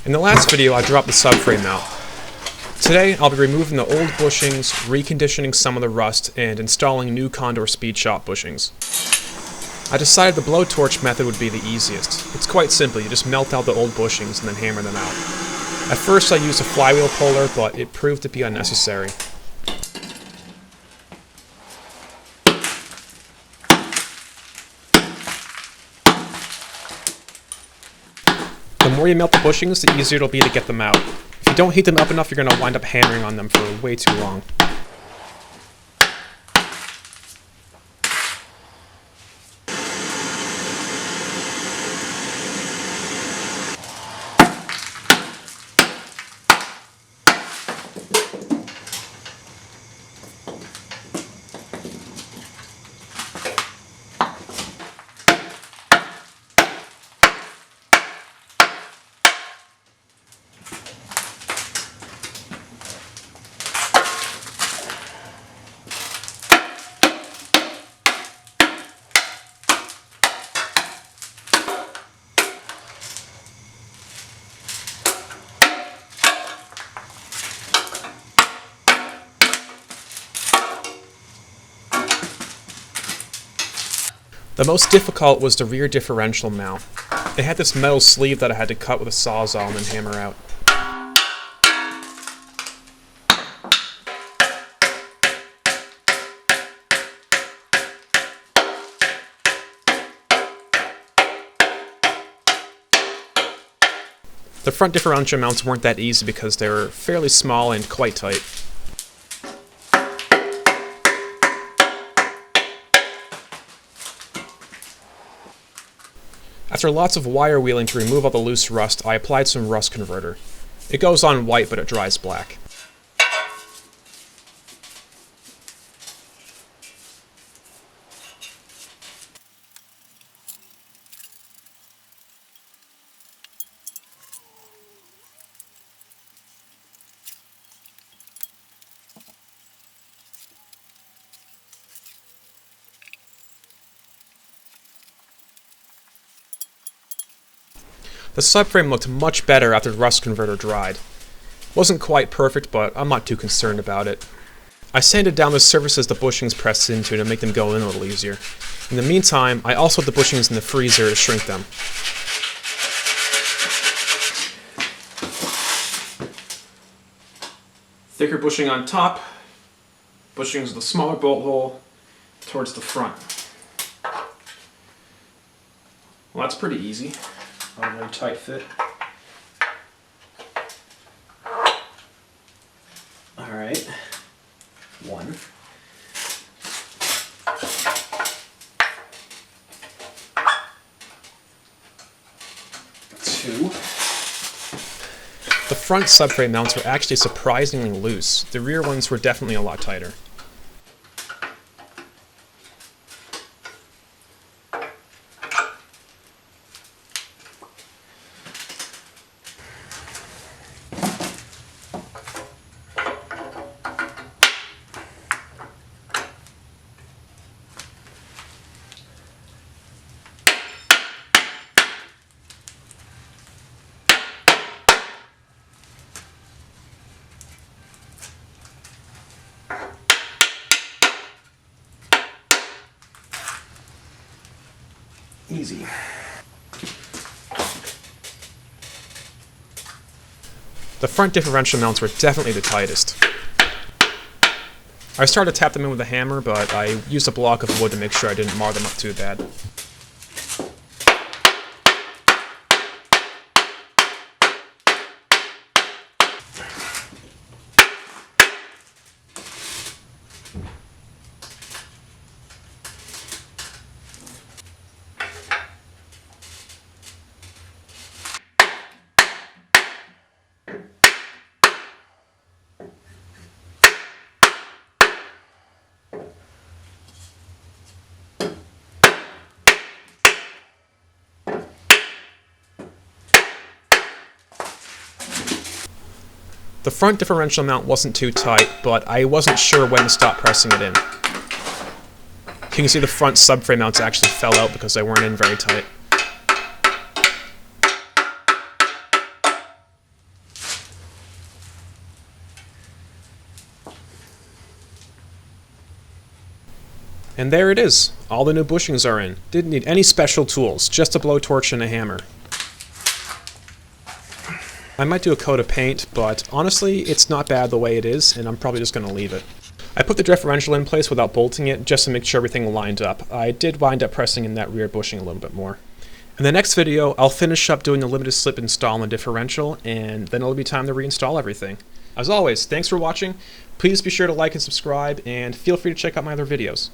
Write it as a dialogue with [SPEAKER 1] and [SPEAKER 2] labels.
[SPEAKER 1] In the last video, I dropped the subframe mount. Today, I'll be removing the old bushings, reconditioning some of the rust, and installing new Condor Speed Shop bushings. I decided the blowtorch method would be the easiest. It's quite simple, you just melt out the old bushings and then hammer them out. At first I used a flywheel puller, but it proved to be unnecessary. The more you melt the bushings, the easier it'll be to get them out. If you don't heat them up enough, you're going to wind up hammering on them for way too long. The most difficult was the rear differential mount. It had this metal sleeve that I had to cut with a sawzall and then hammer out. The front differential mounts weren't that easy because they were fairly small and quite tight. After lots of wire wheeling to remove all the loose rust, I applied some rust converter. It goes on white, but it dries black. The subframe looked much better after the rust converter dried. It wasn't quite perfect, but I'm not too concerned about it. I sanded down the surfaces the bushings pressed into to make them go in a little easier. In the meantime, I also put the bushings in the freezer to shrink them. Thicker bushing on top, bushings with a smaller bolt hole towards the front. Well, that's pretty easy. Not a very tight fit. Alright. 1. 2. The front subframe mounts were actually surprisingly loose. The rear ones were definitely a lot tighter. Easy. The front differential mounts were definitely the tightest. I started to tap them in with a hammer, but I used a block of wood to make sure I didn't mar them up too bad. The front differential mount wasn't too tight, but I wasn't sure when to stop pressing it in. You can see the front subframe mounts actually fell out because they weren't in very tight. And there it is. All the new bushings are in. Didn't need any special tools, just a blowtorch and a hammer. I might do a coat of paint, but honestly, it's not bad the way it is, and I'm probably just going to leave it. I put the differential in place without bolting it, just to make sure everything lined up. I did wind up pressing in that rear bushing a little bit more. In the next video, I'll finish up doing a limited slip install on the differential, and then it'll be time to reinstall everything. As always, thanks for watching. Please be sure to like and subscribe, and feel free to check out my other videos.